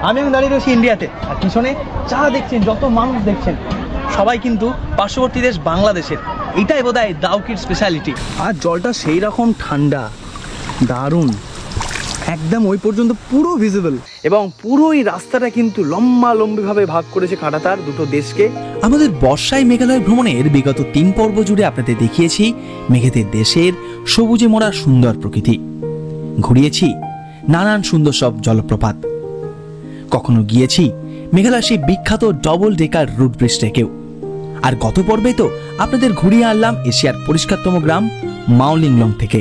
আমি এখন দাঁড়িয়ে রয়েছি ইন্ডিয়াতে, আর পিছনে যা দেখছেন, যত মানুষ দেখছেন, সবাই কিন্তু পার্শ্ববর্তী দেশ বাংলাদেশের। এটাই বোধহয় দাউকির স্পেশালিটি। আর জলটা সেই রকম ঠান্ডা, দারুণ, একদম ওই পর্যন্ত পুরো ভিজিবল, এবং পুরো এই রাস্তাটা কিন্তু লম্বালম্বিভাবে ভাগ করেছে কাঁটাতার দুটো দেশকে। আমাদের বর্ষায় মেঘালয় ভ্রমণের বিগত 3 পর্ব জুড়ে আপনাদের দেখিয়েছি মেঘেদের দেশের সবুজে মোড়া সুন্দর প্রকৃতি, ঘুরিয়েছি নানান সুন্দর সব জলপ্রপাত, কখনো গিয়েছি মেঘালয় সেই বিখ্যাত ডবল ডেকার রুট ব্রিজটাকেও। আর গত পর্বে তো আপনাদের ঘুরিয়ে আনলাম এশিয়ার পরিষ্কারতম গ্রাম মাওলিংলং থেকে।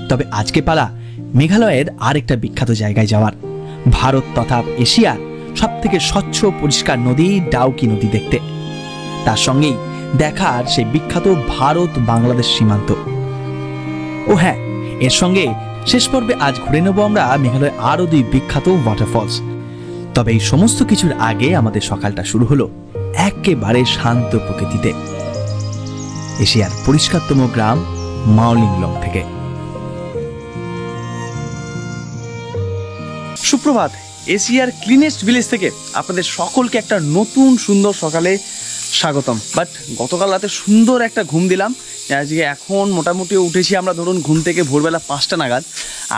তবে আজকে পালা মেঘালয়ের আরেকটা বিখ্যাত জায়গায় যাওয়ার, ভারত তথা এশিয়ার সব থেকে স্বচ্ছ পরিষ্কার নদী ডাউকি নদী দেখতে, তার সঙ্গেই দেখার সেই বিখ্যাত ভারত বাংলাদেশ সীমান্ত। ও হ্যাঁ, এর সঙ্গে শেষ পর্বে আজ ঘুরে নেব আমরা মেঘালয়ের আরো 2 বিখ্যাত ওয়াটারফলস। তবে এই সমস্ত কিছুর আগে আমাদের সকালটা শুরু হলো একেবারে শান্ত প্রকৃতিতে, এশিয়ার পরিষ্কারতম গ্রাম মাওলিংলং থেকে। সুপ্রভাত, এশিয়ার ক্লিনেস্ট ভিলেজ থেকে আপনাদের সকলকে একটা নতুন সুন্দর সকালে স্বাগতম। বাট গতকাল রাতে সুন্দর একটা ঘুম দিলাম, আজকে এখন মোটামুটি উঠেছি আমরা ধরুন ঘুম থেকে ভোরবেলা 5টা নাগাদ,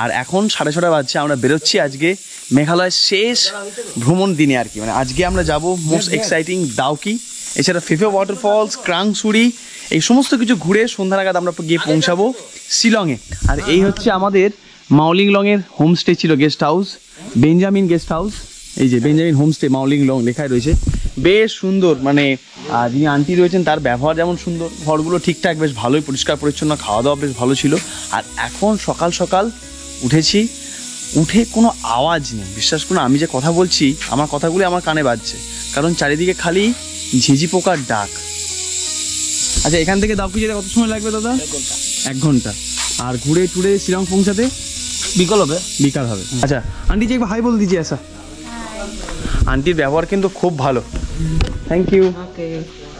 আর এখন 6:30 বাজছে। আমরা বেরোচ্ছি আজকে মেঘালয়ের শেষ ভ্রমণ দিনে আর কি, মানে আজকে আমরা যাব মোস্ট এক্সাইটিং দাউকি, এছাড়া ফেফে ওয়াটারফলস, ক্রাংসুরি, এই সমস্ত কিছু ঘুরে সন্ধ্যা নাগাদ আমরা গিয়ে পৌঁছাবো শিলংয়ে। আর এই হচ্ছে আমাদের মাওলিংলংয়ের হোমস্টে ছিল, guest house, Benjamin guest house. এই যে বেঞ্জামিন হোমস্টে মাওলিংলং লেখাই রয়েছে, বেশ সুন্দর। মানে যিনি আন্টি রয়েছেন তার ব্যবহার যেমন সুন্দর, ঘরগুলো ঠিকঠাক বেশ ভালোই পরিষ্কার পরিচ্ছন্ন, খাওয়া দাওয়া বেশ ভালো ছিল। আর এখন সকাল সকাল উঠেছি, উঠে কোনো আওয়াজ নেই, বিশ্বাস করুন আমি যে কথা বলছি আমার কথাগুলি আমার কানে বাজছে, কারণ চারিদিকে খালি ঝিঝি পোকার ডাক। আচ্ছা, এখান থেকে দাউকি যেতে কত সময় লাগবে দাদা? 1 ঘন্টা। আর ঘুরে টুরে শিলং পৌঁছাতে বিকাল হবে। আচ্ছা আন্টি जी एक हाई बोल दीजिए ऐसा। आंटी व्यवहार কিন্তু খুব ভালো। Thank you.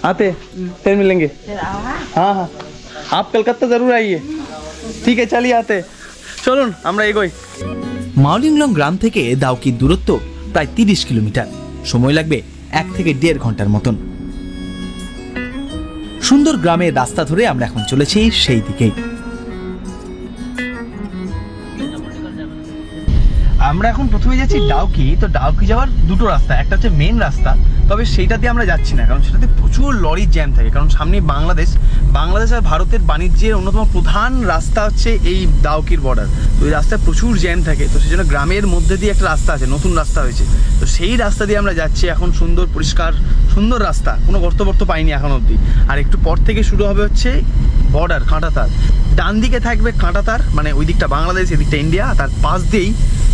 आते फिर मिलेंगे। हाँ हाँ, आप कलकत्ता जरूर आइए। ठीक है, चलिए आते। চলুন আমরা এগোই। মাওলিংলং গ্রাম থেকে দাউকির দূরত্ব প্রায় 30 কিলোমিটার, সময় লাগবে 1 থেকে 1.5 ঘন্টার মতন। সুন্দর গ্রামের রাস্তা ধরে আমরা এখন চলেছি সেই দিকেই। আমরা এখন প্রথমে যাচ্ছি ডাউকি। তো ডাউকি যাওয়ার 2টো রাস্তা, একটা হচ্ছে মেন রাস্তা, তবে সেইটা দিয়ে আমরা যাচ্ছি না, কারণ সেটাতে প্রচুর লরির জ্যাম থাকে, কারণ সামনে বাংলাদেশ আর ভারতের বাণিজ্যের অন্যতম প্রধান রাস্তা হচ্ছে এই দাউকির বর্ডার। তো এই রাস্তায় প্রচুর জ্যাম থাকে, তো সেই জন্য গ্রামের মধ্যে দিয়ে একটা রাস্তা আছে, নতুন রাস্তা হয়েছে, তো সেই রাস্তা দিয়ে আমরা যাচ্ছি এখন। সুন্দর পরিষ্কার সুন্দর রাস্তা, কোনো গর্ত পাইনি এখন অবধি। আর একটু পর থেকে শুরু হবে হচ্ছে বর্ডার, কাঁটাতার। ডান দিকে থাকবে কাঁটাতার, মানে ওই দিকটা বাংলাদেশ, এদিকটা ইন্ডিয়া, তার পাশ দিয়েই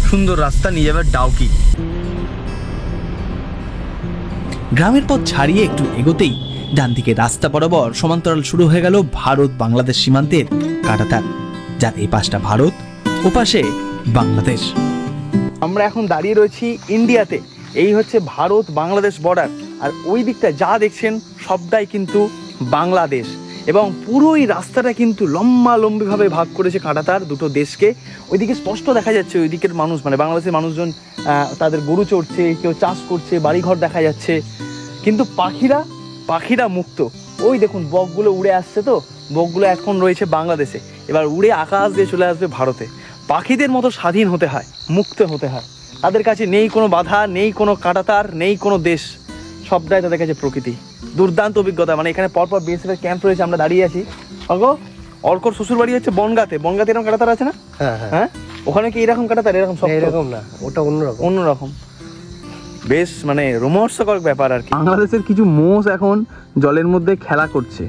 সুন্দর রাস্তা নিয়ে যাবে ডাউকি। গ্রামের পথ ছাড়িয়ে একটু এগোতেই ডান দিকে রাস্তা বরাবর সমান্তরাল শুরু হয়ে গেল ভারত বাংলাদেশ সীমান্তের কাঁটাতার, যার এই পাশটা ভারত, ও পাশে বাংলাদেশ। আমরা এখন দাঁড়িয়ে রয়েছি ইন্ডিয়াতে, এই হচ্ছে ভারত বাংলাদেশ বর্ডার, আর ওই দিকটা যা দেখছেন সবটাই কিন্তু বাংলাদেশ। এবং পুরো এই রাস্তাটা কিন্তু লম্বালম্বিভাবে ভাগ করেছে কাঁটাতার দুটো দেশকে। ওইদিকে স্পষ্ট দেখা যাচ্ছে ওই দিকের মানুষ, মানে বাংলাদেশের মানুষজন তাদের গরু চড়ছে, কেউ চাষ করছে, বাড়িঘর দেখা যাচ্ছে, কিন্তু পাখিরা মুক্ত। ওই দেখুন বকগুলো উড়ে আসছে, তো বকগুলো এখন রয়েছে বাংলাদেশে, এবার উড়ে আকাশ দিয়ে চলে আসবে ভারতে। পাখিদের মতো স্বাধীন হতে হয়, মুক্ত হতে হয়, তাদের কাছে নেই কোনো বাধা, নেই কোনো কাঁটাতার, নেই কোনো দেশ, সবটাই তাদের কাছে প্রকৃতি। দুর্দান্ত অভিজ্ঞতা। মানে এখানে পরপর বিএসএফ এর ক্যাম্প রয়েছে, আমরা দাঁড়িয়ে আছি। অর্কর শ্বশুর বাড়ি হচ্ছে বনগাঁতে এরকম কাঁটাতার আছে না? হ্যাঁ, ওখানে কি এরকম কাঁটাতার? এরকম না, ওটা অন্যরকম। বেশ মানে রোমহর্ষকর ব্যাপার আর কি। বাংলাদেশের কিছু মোষ এখন জলের মধ্যে খেলা করছে,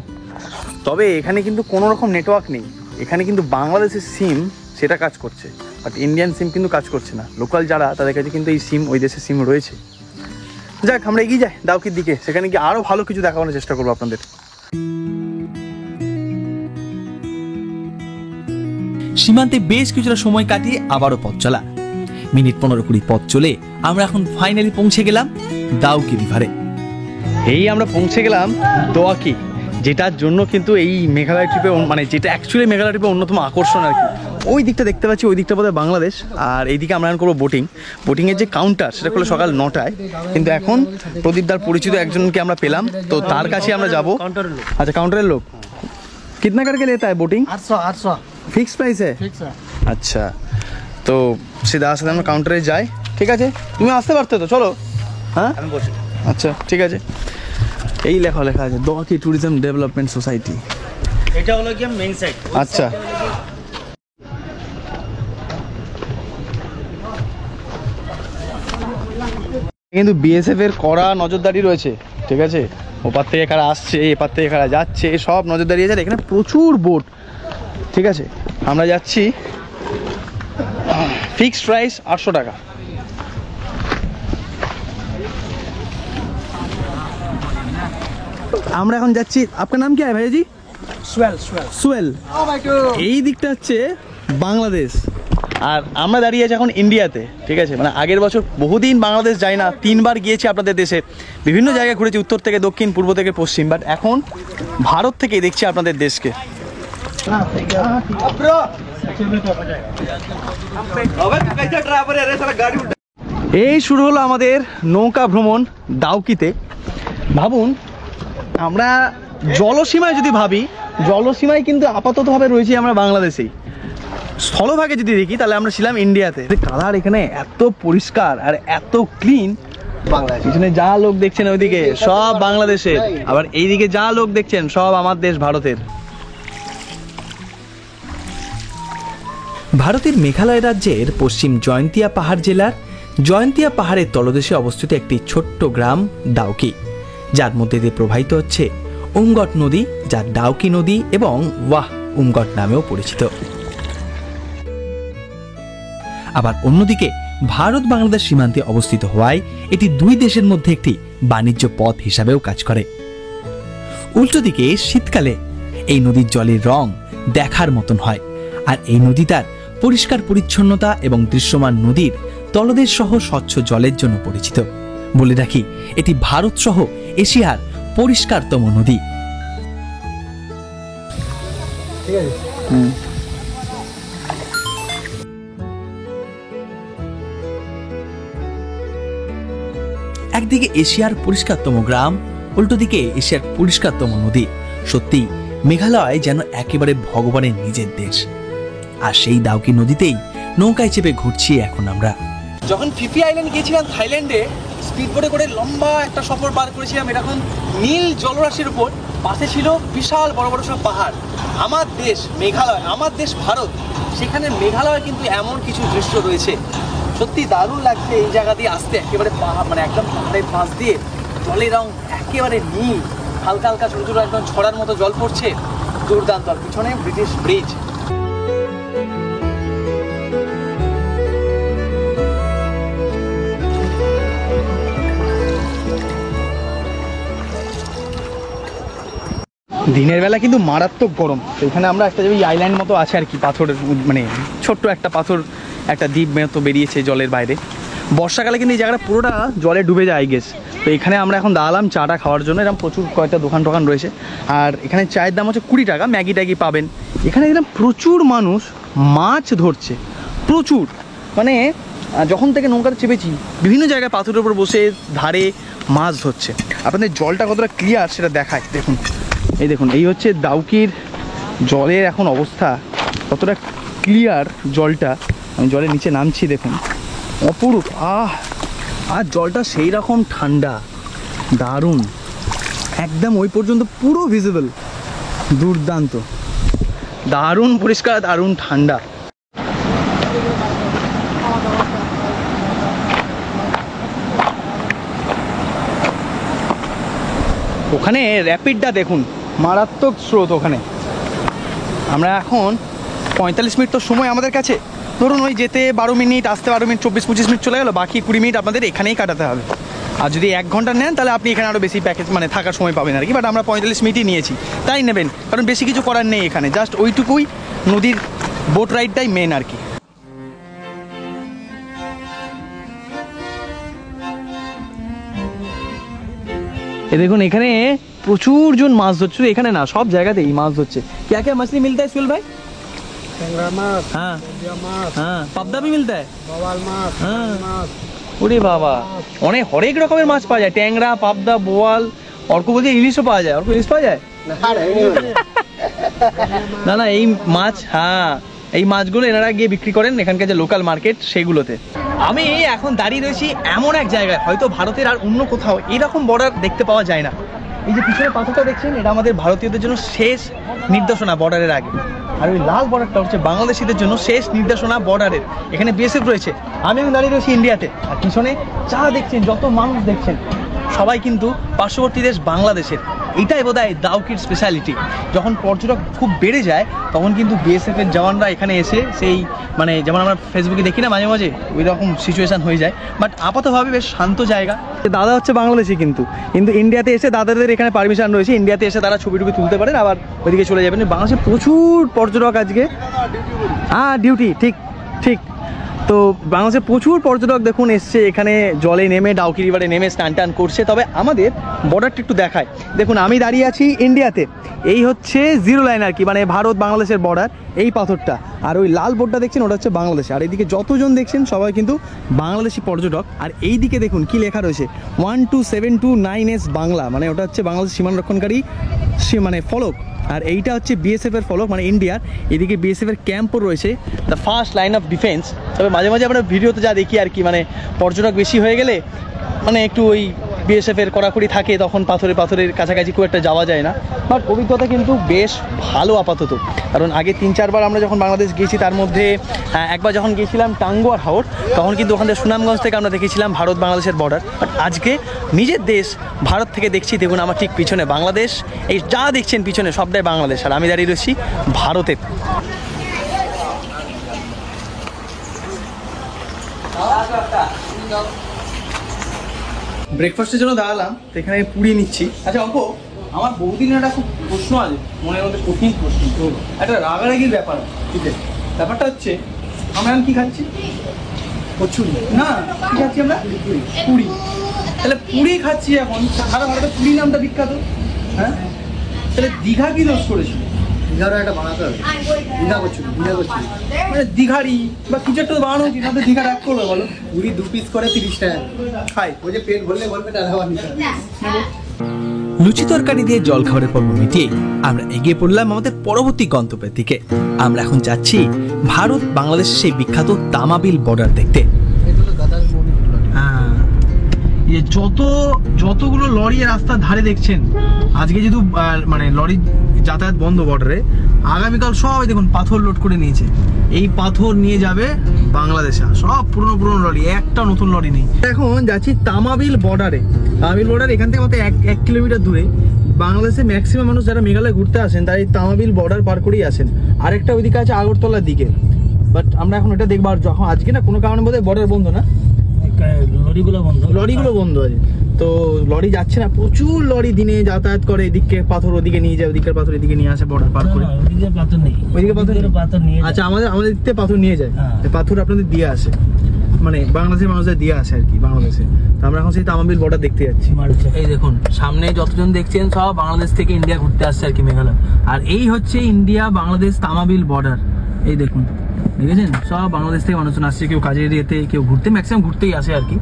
তবে এখানে কিন্তু কোনো রকম নেটওয়ার্ক নেই। এখানে কিন্তু বাংলাদেশের সিম সেটা কাজ করছে, বাট ইন্ডিয়ান সিম কিন্তু কাজ করছে না। লোকাল যারা, তাদের কাছে কিন্তু এই সিম, ওই দেশের সিম রয়েছে। যাক, আমরা এগিয়ে যাই দাউকির দিকে, সেখানে গিয়ে আরো ভালো কিছু দেখানোর চেষ্টা করবো আপনাদের। সীমান্তে বেশ কিছুটা সময় কাটিয়ে আবারও পথ চলা, মিনিট 15-20 পথ চলে আমরা এখন ফাইনালি পৌঁছে গেলাম দাউকি রিভারে। এই আমরা পৌঁছে গেলাম দোয়াকি, যেটার জন্য কিন্তু এই মেঘালয় ট্রিপে, মানে যেটা অ্যাকচুয়ালি মেঘালয় ট্রিপে অন্যতম আকর্ষণ আর কি। ওই দিকটা দেখতে পাচ্ছি, ওই দিকটা বোধহয় বাংলাদেশ। আর এইদিকে আমরা এখন করবো বোটিং। বোটিংয়ের যে কাউন্টার সেটা খুলে সকাল 9টায়, কিন্তু এখন প্রদীপদার পরিচিত একজনকে আমরা পেলাম, তো তার কাছে আমরা যাবো। আচ্ছা, কাউন্টারের লোক। कितना करके लेता है बोटिंग? 800 फिक्स प्राइस है? फिक्स है। আচ্ছা, তো সিধা সাথে আমরা কাউন্টারে যাই। ঠিক আছে, তুমি আসতে পারতে তো, চলো। হ্যাঁ, আমি বসে। আচ্ছা ঠিক আছে। এই লেখা আছে দোয়াকি ট্যুরিজম ডেভেলপমেন্ট সোসাইটি। এটা হলো কি মেইন সাইড। আচ্ছা, কিন্তু বিএসএফ এর কড়া নজরদারি রয়েছে। ঠিক আছে, ওপার থেকে কারা আসছে, এপার থেকে কারা যাচ্ছে, সব নজরদারি আছে। আর এখানে প্রচুর বোট। ঠিক আছে, আমরা যাচ্ছি, ফিক্সড প্রাইস 800 টাকা। আমরা এখন যাচ্ছি। আপনার নাম কি है ভাইয়া জি? সোয়েল। সুয়েল। এই দিকটা হচ্ছে বাংলাদেশ, আর আমরা দাঁড়িয়ে আছি এখন ইন্ডিয়াতে। ঠিক আছে, মানে আগের বছর বহুদিন বাংলাদেশ যাই না, 3 বার গিয়েছি আপনাদের দেশে, বিভিন্ন জায়গায় ঘুরেছি, উত্তর থেকে দক্ষিণ, পূর্ব থেকে পশ্চিম, বাট এখন ভারত থেকে দেখছি আপনাদের দেশকে। এই শুরু হলো আমাদের নৌকা ভ্রমণ ডাউকিতে। ভাবুন, আমরা জলসীমায় যদি ভাবি, জলসীমায় কিন্তু আপাততভাবে রয়েছি আমরা বাংলাদেশেই। স্থলভাগে যদি দেখি তাহলে আমরা ছিলাম ইন্ডিয়াতে। কালার এখানে এত পরিষ্কার আর এত ক্লিন। বাংলাদেশ পিছনে যা লোক দেখছেন ওইদিকে সব বাংলাদেশের, আবার এইদিকে যা লোক দেখছেন সব আমার দেশ ভারতের। ভারতের মেঘালয় রাজ্যের পশ্চিম জয়ন্তিয়া পাহাড় জেলার জয়ন্তিয়া পাহাড়ের তলদেশে অবস্থিত একটি ছোট্ট গ্রাম ডাউকি, যার মধ্যে দিয়ে প্রবাহিত হচ্ছে উমগট নদী, যা ডাউকি নদী এবং ওয়াহ উমগট নামেও পরিচিত। আবার অন্যদিকে ভারত বাংলাদেশ সীমান্তে অবস্থিত হওয়ায় এটি দুই দেশের মধ্যে একটি বাণিজ্য পথ হিসাবেও কাজ করে। উল্টো দিকে শীতকালে এই নদীর জলের রং দেখার মতন হয়, আর এই নদী তার পরিষ্কার পরিচ্ছন্নতা এবং দৃশ্যমান নদীর তলদেশ সহ স্বচ্ছ জলের জন্য পরিচিত। বলে রাখি, এটি ভারত সহ এশিয়ার পরিষ্কারতম নদী। ঠিক আছে। একদিকে এশিয়ার পরিষ্কারতম গ্রাম, উল্টো দিকে এশিয়ার পরিষ্কারতম নদী। সত্যি মেঘালয় যেন একেবারে ভগবানের নিজের দেশ। আর সেই ডাউকি নদীতেই নৌকায় চেপে ঘুরছি এখন আমরা। যখন ফিফি আইল্যান্ড গিয়েছিলাম থাইল্যান্ডে, স্পিড বোটে করে লম্বা একটা সফর পার করেছিলাম এরকম নীল জলরাশির উপর, পাশে ছিল বিশাল বড় বড় সব পাহাড়। আমার দেশ মেঘালয়, আমার দেশ ভারত, সেখানে মেঘালয় কিন্তু এমন কিছু দৃশ্য রয়েছে, সত্যি দারুণ লাগছে এই জায়গা দিয়ে আসতে। একেবারে পাহাড়, মানে একদম পাহাড়ের পাশ দিয়ে জলের রং একেবারে নীল, হালকা হালকা ছোটো ছোটো একদম ছড়ার মতো জল পড়ছে, দুর্দান্ত। আর পিছনে ব্রিটিশ ব্রিজ। দিনের বেলা কিন্তু মারাত্মক গরম। তো এখানে আমরা একটা যে আইল্যান্ড মতো আছে আর কি, পাথরের, মানে ছোট্ট একটা পাথর, একটা দ্বীপ মতো বেরিয়েছে জলের বাইরে। বর্ষাকালে কিন্তু এই জায়গাটা পুরোটা জলে ডুবে যায় আই গেস। তো এখানে আমরা এখন দাঁড়ালাম চাটা খাওয়ার জন্য। এরকম প্রচুর কয়েকটা দোকান টোকান রয়েছে, আর এখানে চায়ের দাম হচ্ছে 20 টাকা। ম্যাগি ট্যাগি পাবেন। এখানে দেখলাম প্রচুর মানুষ মাছ ধরছে, প্রচুর। মানে যখন থেকে নৌকাতে চেপেছি, বিভিন্ন জায়গায় পাথরের উপর বসে ধারে মাছ ধরছে। আপনাদের জলটা কতটা ক্লিয়ার সেটা দেখায়, দেখুন। এই দেখুন, এই হচ্ছে ডাউকির জলের এখন অবস্থা, কতটা ক্লিয়ার জলটা। আমি জলের নিচে নামছি, দেখুন, অপরূপ। আর জলটা সেই রকম ঠান্ডা, দারুণ, একদম ওই পর্যন্ত পুরো ভিজিবল, দুর্দান্ত, দারুণ পরিষ্কার, দারুণ ঠান্ডা। ওখানে র্যাপিডটা দেখুন, মারাত্মক স্রোত ওখানে। আমরা এখন 45 মিনিট তো সময় আমাদের কাছে, ধরুন ওই যেতে 12 মিনিট, আসতে 12 মিনিট, 24-25 মিনিট চলে গেল, বাকি 20 মিনিট আপনাদের এখানেই কাটাতে হবে। আর যদি 1 ঘন্টা নেন তাহলে আপনি এখানে আরও বেশি প্যাকেজ, মানে থাকার সময় পাবেন আর কি। বাট আমরা 45 মিনিটই নিয়েছি, তাই নেবেন, কারণ বেশি কিছু করার নেই এখানে, জাস্ট ওইটুকুই, নদীর বোট রাইডটাই মেন আর কি। এ দেখুন, এখানে প্রচুর জন মাছ ধরছে, এখানে না সব জায়গাতেই মাছ ধরছে। क्या क्या मछली मिलता है सुल भाई? टेंगरा माछ, हाँ बोबिया माछ, हाँ पाबदा भी मिलता है बवाल माछ, हाँ। माछ, ওরে বাবা অনেক হরেক রকমের মাছ পাওয়া যায়, ট্যাংরা, পাবদা, বোয়াল, অর্ক বলছে ইলিশও পাওয়া যায়। অর্ক ইলিশ পাওয়া যায় না না এই মাছ, হ্যাঁ এই মাছগুলো এনারা গিয়ে বিক্রি করেন এখানকার যে লোকাল মার্কেট সেগুলোতে। আমি এখন দাঁড়িয়ে রয়েছি এমন এক জায়গায় হয়তো ভারতের আর অন্য কোথাও এরকম বর্ডার দেখতে পাওয়া যায় না। এই যে পিছনে পাথরটা দেখছেন এটা আমাদের ভারতীয়দের জন্য শেষ নির্দেশনা বর্ডারের আগে, আর ওই লাল বর্ডারটা হচ্ছে বাংলাদেশিদের জন্য শেষ নির্দেশনা বর্ডারের। এখানে বিএসএফ রয়েছে, আমি এখন দাঁড়িয়ে রয়েছি ইন্ডিয়াতে, আর পিছনে যা দেখছেন যত মানুষ দেখছেন সবাই কিন্তু পার্শ্ববর্তী দেশ বাংলাদেশের। এটাই বোধহয় দাউকির স্পেশালিটি। যখন পর্যটক খুব বেড়ে যায় তখন কিন্তু বিএসএফের জওয়ানরা এখানে এসে সেই মানে যেমন আমরা ফেসবুকে দেখি না মাঝে মাঝে ওই রকম সিচুয়েশান হয়ে যায়, বাট আপাতভাবে বেশ শান্ত জায়গা। দাদা হচ্ছে বাংলাদেশি, কিন্তু ইন্ডিয়াতে এসে দাদাদের এখানে পারমিশন রয়েছে, ইন্ডিয়াতে এসে তারা ছবি টুবি তুলতে পারেন আবার ওইদিকে চলে যাবেন। বাংলাদেশে প্রচুর পর্যটক আজকে, হ্যাঁ ডিউটি ঠিক ঠিক। তো বাংলাদেশে প্রচুর পর্যটক দেখুন এসছে এখানে, জলে নেমে ডাউকি রিভারে নেমে স্নান টান করছে। তবে আমাদের বর্ডারটা একটু দেখায়, দেখুন আমি দাঁড়িয়ে আছি ইন্ডিয়াতে, এই হচ্ছে জিরো লাইন আর কি, মানে ভারত বাংলাদেশের বর্ডার এই পাথরটা, আর ওই লাল বোর্ডটা দেখছেন ওটা হচ্ছে বাংলাদেশ, আর এইদিকে যতজন দেখছেন সবাই কিন্তু বাংলাদেশি পর্যটক। আর এই দিকে দেখুন কি লেখা রয়েছে 12729S বাংলা, মানে ওটা হচ্ছে বাংলাদেশ সীমানা রক্ষণকারী মানে ফলক, আর এইটা হচ্ছে বিএসএফ এর ফলক মানে ইন্ডিয়ার। এদিকে বিএসএফ এর ক্যাম্পও রয়েছে, the first line of defence. তবে মাঝে মাঝে আমরা ভিডিওতে যা দেখি আর কি, মানে পর্যটক বেশি হয়ে গেলে মানে একটু ওই বিএসএফ এর কড়াকড়ি থাকে, তখন পাথরের কাছাকাছি খুব একটা যাওয়া যায় না। বাট অভিজ্ঞতা কিন্তু বেশ ভালো আপাতত, কারণ আগে 3-4 বার আমরা যখন বাংলাদেশ গিয়েছি তার মধ্যে একবার যখন গিয়েছিলাম টাঙ্গু আর হাওড়, তখন কিন্তু ওখান থেকে সুনামগঞ্জ থেকে আমরা দেখেছিলাম ভারত বাংলাদেশের বর্ডার। বাট আজকে নিজের দেশ ভারত থেকে দেখছি, দেখুন আমার ঠিক পিছনে বাংলাদেশ, এই যা দেখছেন পিছনে সবটাই বাংলাদেশ, আর আমি দাঁড়িয়ে রয়েছি ভারতে। ব্রেকফাস্টের জন্য দাঁড়ালাম, তো এখানে পুড়িয়ে নিচ্ছি। আচ্ছা অঙ্ক, আমার বহুদিন একটা খুব প্রশ্ন আছে, মনের মধ্যে কঠিন প্রশ্ন, তো একটা রাগারাগির ব্যাপার আছে। ঠিক আছে, ব্যাপারটা হচ্ছে আমরা এখন কী খাচ্ছি? কচুরি না, কী খাচ্ছি আমরা? পুরি। তাহলে পুরি খাচ্ছি এখন, সারা ভারতে পুরি নামটা বিখ্যাত, হ্যাঁ? তাহলে দীঘা কী দোষ করেছিল? দীঘারও একটা বানাতে হবে, দীঘা কচুরি, দীঘা কচুরি। মানে দীঘারি বা কিছু একটা বানানো উচিত, তাদের দীঘা এক করবে বলো। পুরি 2 পিস করে 30 টাকা খাই, ওই যে পেট ভরলে বলবে টাকা নিতে হবে। লুচি তরকারি দিয়ে জল খাবারের পর্ব মিটিয়ে আমরা এগিয়ে পড়লাম আমাদের পরবর্তী গন্তব্যের দিকে। আমরা এখন যাচ্ছি ভারত বাংলাদেশের সেই বিখ্যাত তামাবিল বর্ডার দেখতে। এগুলো দাদার মুভি। হ্যাঁ, এই যতগুলো লরি রাস্তার ধারে দেখছেন, আজকে যেহেতু মানে লরি যাতায়াত বন্ধ বর্ডারে, আগামীকাল সবাই দেখুন পাথর লোড করে নিয়েছে। এই পাথর নিয়ে যাবে বাংলাদেশে, সব পুরনো লরি, একটা নতুন লরি নেই। এখন যাচ্ছি তামাবিল বর্ডারে। তামাবিল বর্ডার এখান থেকে মাত্র 1 কিলোমিটার দূরে। বাংলাদেশে ম্যাক্সিমাম মানুষ যারা মেঘালয় ঘুরতে আসেন তারা এই তামাবিল বর্ডার পার করেই আসেন। আরেকটা ওইদিকে আছে আগরতলার দিকে, বাট আমরা এখন এটা দেখবো। আর যখন আজকে না কোনো কারণে বোধহয় বর্ডার বন্ধ না, লরিগুলো বন্ধ আছে, তো লরি যাচ্ছে না। প্রচুর লরি দিনে যাতায়াত করে, এদিকে পাথর ওদিকে নিয়ে যায়, ওদিকের পাথর এদিকে নিয়ে আসে বর্ডার পার করে। ওইদিকে পাথর নেই, ওইদিকে পাথর নিয়ে আচ্ছা, আমাদের দিক থেকে পাথর নিয়ে যায়, হ্যাঁ। পাথর আপনাদের দিয়ে আসে, মানে বাংলাদেশের মানুষদের দিয়ে আসে আর কি বাংলাদেশে। তো আমরা এখন সেই তামাবিল বর্ডার দেখতে যাচ্ছি। এই দেখুন সামনে যতজন দেখছেন সব বাংলাদেশ থেকে ইন্ডিয়া ঘুরতে আসছে আর কি মেঘালয়। আর এই হচ্ছে ইন্ডিয়া বাংলাদেশ তামাবিল বর্ডার। এই দেখুন, দেখেছেন সব বাংলাদেশ থেকে মানুষজন আসছে, কেউ কাজের এরিয়াতে, কেউ ঘুরতে, ম্যাক্সিমাম ঘুরতেই আসে আর কি।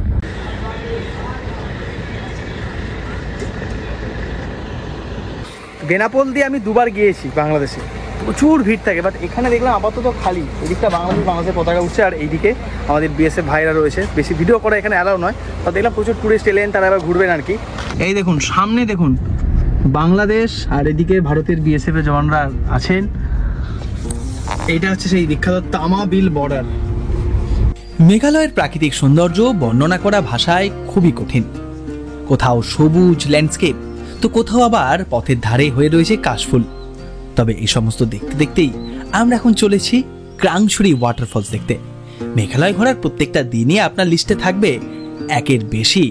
বেনাপোল দিয়ে আমি 2 বার গিয়েছি বাংলাদেশে, প্রচুর ভিড় থাকে, বাট এখানে দেখলাম আপাতত খালি। এদিকটা বাংলাদেশের পতাকা উঠছে, আর এইদিকে আমাদের বিএসএফ ভাইরা রয়েছে। বেশি ভিডিও করা এখানে অ্যালাউ নয়, তো দেখলাম প্রচুর টুরিস্ট এলেন, তারা এবার ঘুরবেন আর কি। এই দেখুন সামনে দেখুন বাংলাদেশ, আর এদিকে ভারতের বিএসএফ এর জওয়ানরা আছেন। এইটা হচ্ছে সেই বিখ্যাত তামাবিল বর্ডার। মেঘালয়ের প্রাকৃতিক সৌন্দর্য বর্ণনা করা ভাষায় খুবই কঠিন। কোথাও সবুজ ল্যান্ডস্কেপ, তো কোথাও আবার পথের ধারে হয়ে রয়েছে কাশফুল। তবে এই সমস্ত দেখতে দেখতেই আমরা এখন চলেছি ক্রাংছড়ি ওয়াটারফলস দেখতে। মেঘালয় ঘোরার প্রত্যেকটা দিনই আপনার লিস্টে থাকবে 1-এর বেশি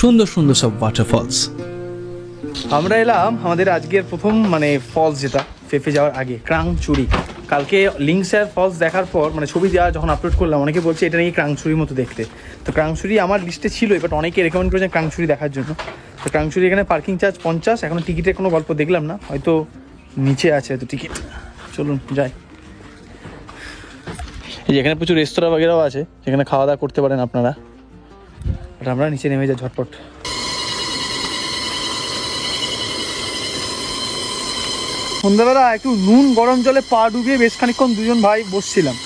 সুন্দর সুন্দর সব ওয়াটারফলস। আমরা এলাম আমাদের আজকের প্রথম মানে ফলস, যেটা ফেফে যাওয়ার আগে, ক্রাংছড়ি। কালকে লিঙ্কসের ফলস দেখার পর মানে ছবি দেওয়া যখন আপলোড করলাম, অনেকে বলছে এটা নাকি ক্রাংছড়ির মতো দেখতে। তো ক্রাংছড়ি আমার লিস্টে ছিল, বাট অনেকে রেকমেন্ড করেছেন ক্রাংছড়ি দেখার জন্য। তো ক্রাংছড়ি এখানে পার্কিং চার্জ 50, এখনো টিকিটের কোনো গল্প দেখলাম না, হয়তো নিচে আছে হয়তো টিকিট। চলুন যাই। এই যে এখানে প্রচুর রেস্তোরাঁ বাগেরাও আছে, যেখানে খাওয়া দাওয়া করতে পারেন আপনারা। আর আমরা নিচে নেমে যাই ঝটপট। সন্ধ্যাবেলা একটু নুন গরম জলে পা ডুবিয়ে বেশ খানিকক্ষণ দুজন ভাই বসছিলাম।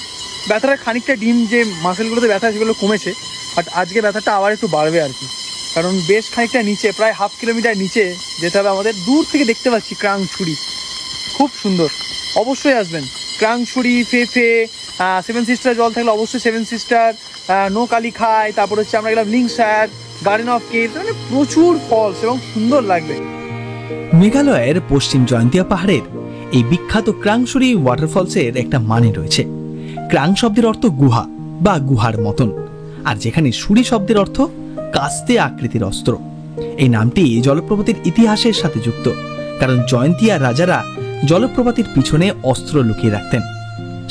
ব্যথাটা খানিকটা ডিম, যে মাসেলগুলোতে ব্যথা সেগুলো কমেছে, বাট আজকে ব্যথাটা আবার একটু বাড়বে আর কি। কারণ বেশ খানিকটা নিচে, প্রায় 1/2 কিলোমিটার নিচে যেতে হবে আমাদের। দূর থেকে দেখতে পাচ্ছি ক্রাংছড়ি, খুব সুন্দর। অবশ্যই আসবেন ক্রাংছড়ি, ফেফে, 7 সিস্টার জল থাকলে অবশ্যই 7 সিস্টার, নো কালীখাই, তারপর হচ্ছে আমরা গেলাম লিংস্যার, গার্ডেন অফ কেভস, মানে প্রচুর ফলস এবং সুন্দর লাগবে। মেঘালয়ের পশ্চিম জয়ন্তিয়া পাহাড়ের এই বিখ্যাত ক্রাংছড়ি ওয়াটারফলসের একটা মানে রয়েছে। ক্রাং শব্দের অর্থ গুহা বা গুহার মতন, আর যেখানে সুরি শব্দের অর্থ কাস্তে আকৃতির অস্ত্র। এই নামটি জলপ্রপাতের ইতিহাসের সাথে যুক্ত, কারণ জয়ন্তিয়ার রাজারা জলপ্রপাতের পিছনে অস্ত্র লুকিয়ে রাখতেন।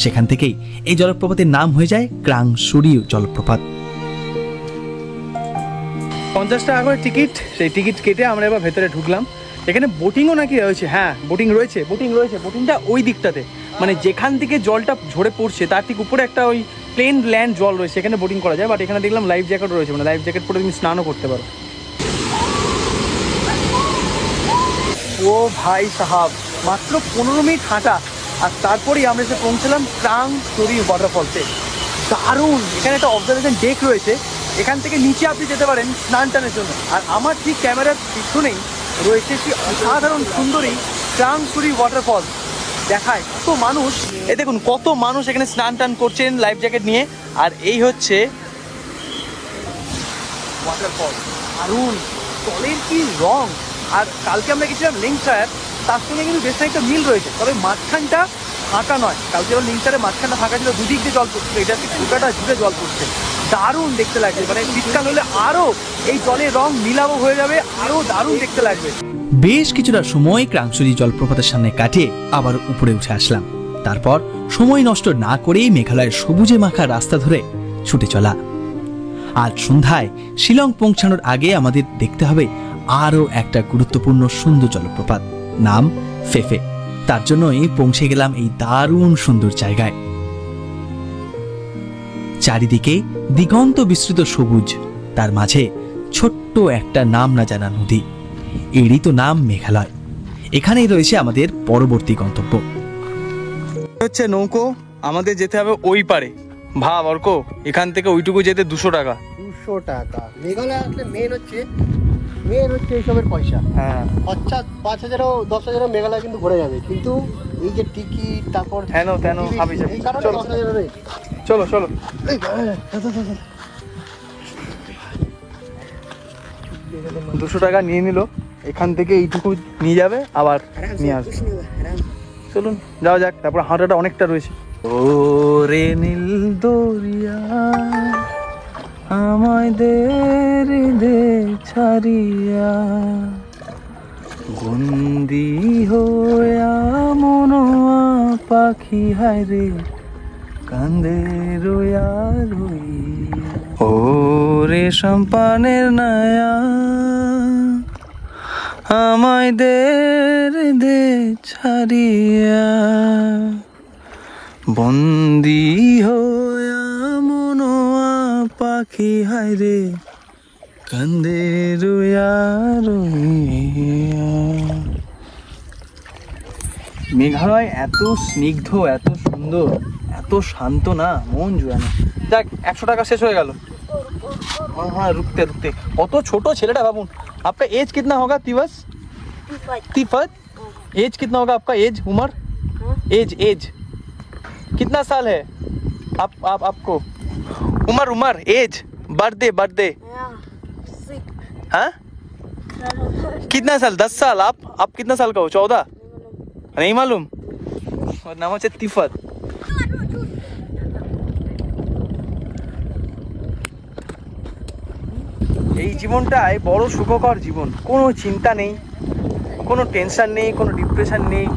সেখান থেকেই এই জলপ্রপাতের নাম হয়ে যায় ক্রাংছড়ি জলপ্রপাত। 50 টাকা করে টিকিট। সেই টিকিট কেটে আমরা এবার ভেতরে ঢুকলাম। এখানে বোটিংও নাকি রয়েছে। হ্যাঁ, বোটিং রয়েছে। বোটিংটা ওই দিকটাতে, মানে যেখান থেকে জলটা ঝরে পড়ছে তার ঠিক উপরে একটা ওই প্লেন ল্যান্ড জল রয়েছে, এখানে বোটিং করা যায়। বাট এখানে দেখলাম লাইফ জ্যাকেট রয়েছে, মানে লাইফ জ্যাকেট পরে তুমি স্নানও করতে পারো। ও ভাই সাহাব, মাত্র 15 মিনিট হাঁটা আর তারপরেই আমরা এসে পৌঁছলাম ক্রাংছড়ি ওয়াটারফলসে। দারুণ! এখানে একটা অবজারভেশন ডেক রয়েছে, এখান থেকে নিচে আপনি যেতে পারেন স্নান টানের জন্য। আর আমার ঠিক ক্যামেরার পিছনেই রয়েছে কি অসাধারণ সুন্দরী ক্রাংছড়ি ওয়াটারফল। দেখায় কত মানুষ, এই দেখুন কত মানুষ এখানে স্নান টান করছেন লাইফ জ্যাকেট নিয়ে। আর এই হচ্ছে ওয়াটারফল। দারুণ! জলের কি রং! আর কালকে আমরা গেছিলাম লিংস্যার, তার সঙ্গে কিন্তু বেশ একটা মিল রয়েছে, তবে মাঝখানটা ফাঁকা নয়। কালকে যখন লিংস্যারের মাঝখানটা ফাঁকা ছিল, দুদিক দিয়ে জল পড়ছিল, এটা পুরোটা জুড়ে জল পড়ছে। দারুণ দেখতে লাগছে, মানে শীতকাল হলে আরও এই জলের রং নীলাভ হয়ে যাবে, আরও দারুণ দেখতে লাগবে। বেশ কিছুটা সময় ক্রাংছড়ি জলপ্রপাতের সামনে কাটিয়ে আবার উপরে উঠে আসলাম। তারপর সময় নষ্ট না করেই মেঘালয়ের সবুজে মাখা রাস্তা ধরে ছুটে চলা। আজ সন্ধ্যায় শিলং পৌঁছানোর আগে আমাদের দেখতে হবে আরও একটা গুরুত্বপূর্ণ সুন্দর জলপ্রপাত, নাম ফেফে। তার জন্যই পৌঁছে গেলাম এই দারুণ সুন্দর জায়গায়। চারিদিকে দিগন্ত বিস্তৃত সবুজ, তার মাঝে ছোট্ট একটা নাম না জানা নদী, এরই তো নাম মেঘালয়। এখানেই রয়েছে আমাদের পরবর্তী গন্তব্য। হচ্ছে নৌকো, আমাদের যেতে হবে ওই পারে। ভাব অর্ক, এখান থেকে ওইটুকু যেতে 200 টাকা। 200 টাকা। মেঘালয় আসলে মেন হচ্ছে এইসবের পয়সা। হ্যাঁ, খরচা 5,000ও 10,000ও মেঘালয় কিন্তু ঘুরে যাবে, কিন্তু এই যে টিকিট তারপর হেন হাবি যাবে। এই কারণে 10,000 রয়েছে। চলো চলো। 200 টাকা নিয়ে নিল, এখান থেকে এইটুকু নিয়ে যাবে, আবার নিয়ে আসবে। চলুন যাওয়া যাক, তারপর হাঁটাটা অনেকটা রয়েছে। ও রে নীল দরিয়া আমায় দে ছাড়িয়া, বন্দি হইয়া মনোয়া পাখি হায় রে কান্দে রইয়া রইয়া। ও রে সম্পানের নায়া আমায় দে ছাড়িয়া, বন্দি হইয়া মনোয়া পাখি হায় রে কান্দে রইয়া রইয়া। মেঘালয় এত স্নিগ্ধ, এত সুন্দর, এত শান্ত না, মন জুড়ানো। যাক, 100 টাকা শেষ হয়ে গেল। हाँ रुकते কত ছোট ছেলেটা ভাবুন। आपका एज कितना होगा तिवस? तिफत एज कितना होगा आपका? एज उम्र एज कितना साल है आपको? उम्र एज बर्थडे हाँ कितना साल? 10 साल। आप कितना साल का हो? 14? नहीं मालूम। और नाम है तिफत। এই জীবনটাই বড় সুখকর জীবন, কোনো চিন্তা নেই, কোনো টেনশন নেই, কোনো ডিপ্রেশন নেই।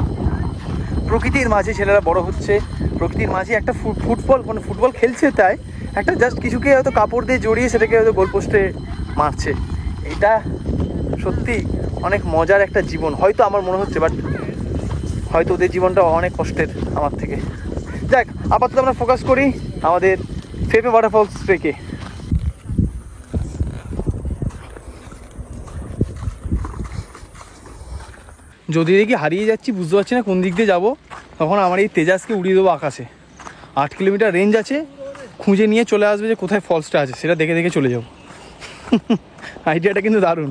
প্রকৃতির মাঝে ছেলেরা বড় হচ্ছে, প্রকৃতির মাঝে একটা ফুটবল খেলছে, তাই একটা জাস্ট কিছুকে হয়তো কাপড় দিয়ে জড়িয়ে সেটাকে হয়তো গোলপোস্টে মারছে। এটা সত্যি অনেক মজার একটা জীবন হয়তো আমার মনে হচ্ছে, বাট হয়তো ওদের জীবনটা অনেক কষ্টের আমার থেকে। যাক, আপাতত আমরা ফোকাস করি আমাদের ফেফে ওয়াটারফলস থেকে। যদি দেখি হারিয়ে যাচ্ছি, বুঝতে পারছি না কোন দিক দিয়ে যাবো, তখন আমার এই তেজাসকে উড়িয়ে দেবো আকাশে। 8 কিলোমিটার রেঞ্জ আছে, খুঁজে নিয়ে চলে আসবে যে কোথায় ফলসটা আছে, সেটা দেখে দেখে চলে যাবো। আইডিয়াটা কিন্তু দারুণ।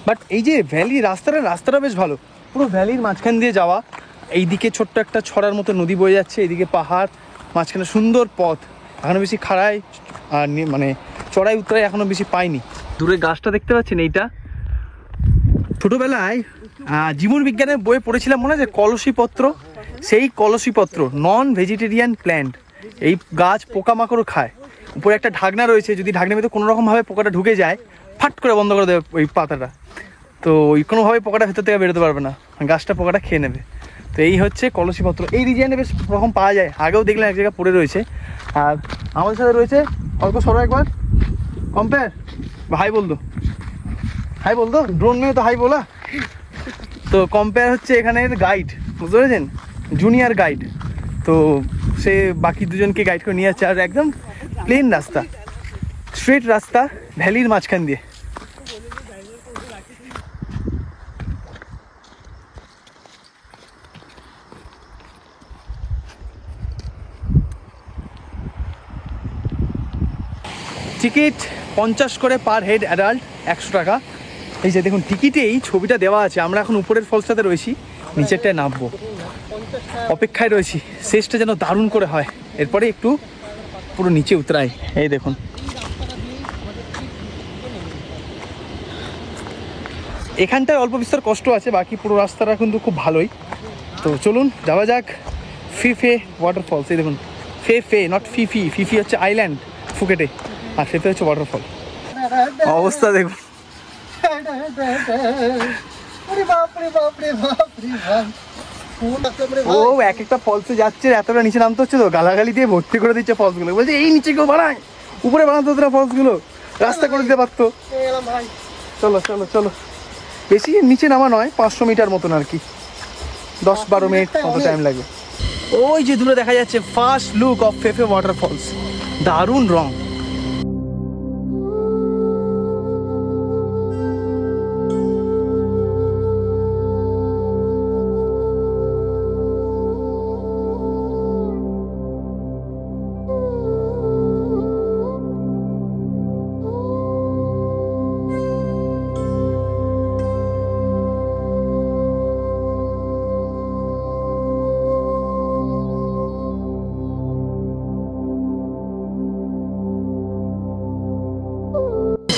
বাট এই যে ভ্যালি রাস্তাটা বেশ ভালো, পুরো ভ্যালির মাঝখান দিয়ে যাওয়া। এইদিকে ছোট্ট একটা ছড়ার মতো নদী বয়ে যাচ্ছে, এইদিকে পাহাড়, মাঝখানে সুন্দর পথ। এখনও বেশি খাড়াই আর মানে চড়াই উতরাই এখনও বেশি পাইনি। দূরে গাছটা দেখতে পাচ্ছেন, এইটা ছোটোবেলায় জীবন বিজ্ঞানের বইয়ে পড়েছিলাম, মনে আছে কলসিপত্র? সেই কলসিপত্র নন ভেজিটেরিয়ান প্ল্যান্ট। এই গাছ পোকামাকড়ও খায়। উপরে একটা ঢাকনা রয়েছে, যদি ঢাকনার ভিতরে কোনোরকমভাবে পোকাটা ঢুকে যায়, ফাট করে বন্ধ করে দেবে ওই পাতাটা, তো ওই কোনোভাবে পোকাটা ভেতর থেকে বেরোতে পারবে না, গাছটা পোকাটা খেয়ে নেবে। তো এই হচ্ছে কলসিপত্র। এই ডিজাইনে বেশ রকম পাওয়া যায়, আগেও দেখলাম এক জায়গায় পড়ে রয়েছে। আর আমাদের সাথে রয়েছে অল্প সরো একবার কম্পেয়ার হাই বল দো, হাই বল দো, ড্রোন মেয়ে তো হাই বলা। তো কম্পেয়ার হচ্ছে এখানের গাইড, বুঝতে পেরেছেন, জুনিয়র গাইড। তো সে বাকি দুজনকে গাইড করে নিয়ে যাচ্ছে। আর একদম প্লেন রাস্তা, স্ট্রেট রাস্তা ভ্যালির মাঝখান দিয়ে। টিকিট 50 করে পার হেড, অ্যাডাল্ট 100 টাকা। এই যে দেখুন টিকিটেই ছবিটা দেওয়া আছে। আমরা এখন উপরের ফলসটাতে রয়েছি, নিচেরটায় নামবো, অপেক্ষায় রয়েছি। শেষটা যেন দারুণ করে হয়, এরপরে একটু পুরো নিচে উতরাই। এই দেখুন এখানটায় অল্প বিস্তর কষ্ট আছে, বাকি পুরো রাস্তাটা কিন্তু খুব ভালোই। তো চলুন যাওয়া যাক ফিফে ওয়াটারফলস। এই দেখুন ফেফে, নট ফিফি। ফিফি হচ্ছে আইল্যান্ড ফুকেটে, আর ফেফে হচ্ছে ওয়াটারফল। অবস্থা দেখুন, ও এক একটা ফলসে যাচ্ছে, এতটা নিচে নামতে হচ্ছে, তো গালাগালি দিয়ে ভর্তি করে দিচ্ছে ফলসগুলো। বলছে এই নিচে কেউ বানায়, উপরে বানাতে হতো না ফলসগুলো, রাস্তা করে দিতে পারতো। চলো চলো চলো, বেশি নিচে নামা নয়, 500 মিটার মতন আর কি, 10-12 মিনিট মতো টাইম লাগবে। ওই যে দূরে দেখা যাচ্ছে ফার্স্ট লুক অফ ফেফে ওয়াটারফলস, দারুণ রং।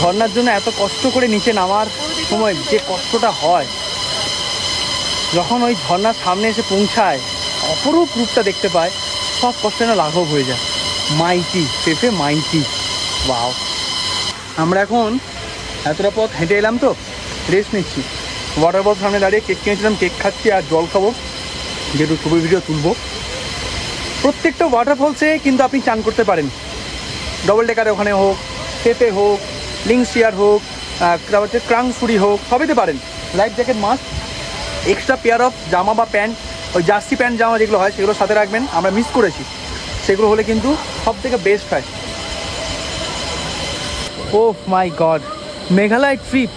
ঝর্নার জন্য এত কষ্ট করে নিচে নামার সময় যে কষ্টটা হয়, যখন ওই ঝর্নার সামনে এসে পৌঁছায়, অপরূপ রূপটা দেখতে পায়, সব কষ্ট যেন লাঘব হয়ে যায়। মাইটি ফেফে, মাইটি, ওয়াও। আমরা এখন এতটা পথ হেঁটে এলাম, তো রেস্ট নিচ্ছি। ওয়াটারফল সামনে দাঁড়িয়ে কেক কিনেছিলাম, কেক খাচ্ছি আর জল খাবো, যেহেতু ছবি ভিডিও তুলবো। প্রত্যেকটা ওয়াটারফলসে কিন্তু আপনি চান করতে পারেন, ডবল ডেকারে ওখানে হোক, ফেফে হোক, লিংসিয়ার হোক, তারপর হচ্ছে ক্রাংসুরি হোক, সবইতে পারেন। Life jacket must, extra pair of জামা বা প্যান্ট, ওই জার্সি প্যান্ট জামা যেগুলো হয় সেগুলো সাথে রাখবেন, আমরা মিস করেছি, সেগুলো হলে কিন্তু সব থেকে বেস্ট হয়। ও মাই গড, মেঘালয় ট্রিপ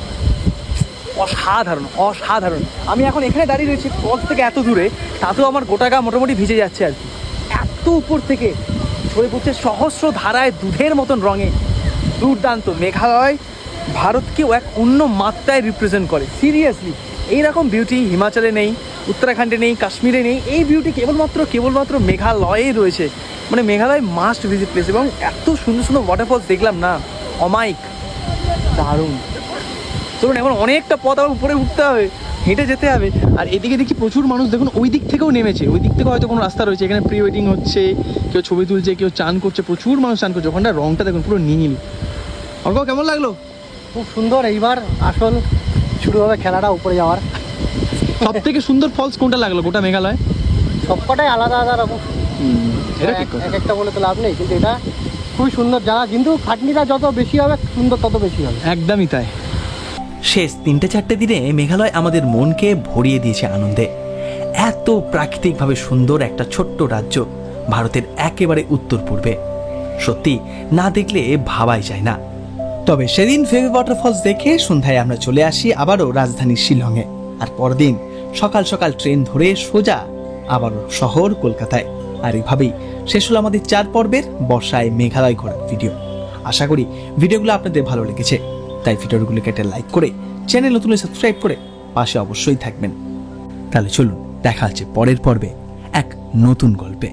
অসাধারণ অসাধারণ। আমি এখন এখানে দাঁড়িয়ে রয়েছি পথ থেকে এত দূরে, তাতেও আমার গোটা গা মোটামুটি ভিজে যাচ্ছে আর কি। এত উপর থেকে ছড়ে পড়ছে সহস্র ধারায় দুধের মতন রঙে, দুর্দান্ত। মেঘালয় ভারতকেও এক অন্য মাত্রায় রিপ্রেজেন্ট করে, সিরিয়াসলি। এইরকম বিউটি হিমাচলে নেই, উত্তরাখণ্ডে নেই, কাশ্মীরে নেই। এই বিউটি কেবলমাত্র মেঘালয়েই রয়েছে। মানে মেঘালয় মাস্ট ভিজিট প্লেস। এবং এত সুন্দর সুন্দর ওয়াটারফলস দেখলাম না, অমাইক, দারুণ। চলুন এখন অনেকটা পথ আবার উপরে উঠতে হবে, হেঁটে যেতে হবে। আর এদিকে দেখি প্রচুর মানুষ, দেখুন ওই দিক থেকেও নেমেছে, ওই দিক থেকে হয়তো কোনো রাস্তা রয়েছে। এখানে প্রি ওয়েডিং হচ্ছে, কেউ ছবি তুলছে, কেউ চান করছে, প্রচুর মানুষ চান করছে। ওখানটা রংটা দেখুন পুরো নীল। অর্ক কেমন লাগলো? খুব সুন্দর। এইবার আসল শুরু হবে খেলাটা, উপরে যাওয়ার। সব থেকে সুন্দর ফলস কোনটা লাগলো গোটা মেঘালয়? সবকটাই আলাদা আলাদা রকম, এটা ঠিক কথা। এক একটা বলে তো লাভ নেই, কিন্তু এটা খুবই সুন্দর জায়গা। কিন্তু খাটনিটা যত বেশি হবে, সুন্দর তত বেশি হবে। একদমই তাই। শেষ 3-4 দিনে মেঘালয় আমাদের মনকে ভরিয়ে দিয়েছে আনন্দে। এত প্রাকৃতিকভাবে সুন্দর একটা ছোট্ট রাজ্য, ভারতের একেবারে উত্তর পূর্বে। সত্যি না দেখলে ভাবাই যায় না। তবে সেদিন ফেভি ওয়াটারফলস দেখে সন্ধ্যায় আমরা চলে আসি আবারও রাজধানী শিলংয়ে। আর পরদিন সকাল সকাল ট্রেন ধরে সোজা আবারও শহর কলকাতায়। আর এভাবেই শেষ হলো আমাদের 4 পর্বের বর্ষায় মেঘালয় ঘোরার ভিডিও। আশা করি ভিডিওগুলো আপনাদের ভালো লেগেছে, তাই ভিডিওগুলোকে একটা লাইক করে চ্যানেল নতুন সাবস্ক্রাইব করে পাশে অবশ্যই থাকবেন। তাহলে চলুন দেখা হচ্ছে পরের পর্বে এক নতুন গল্পে।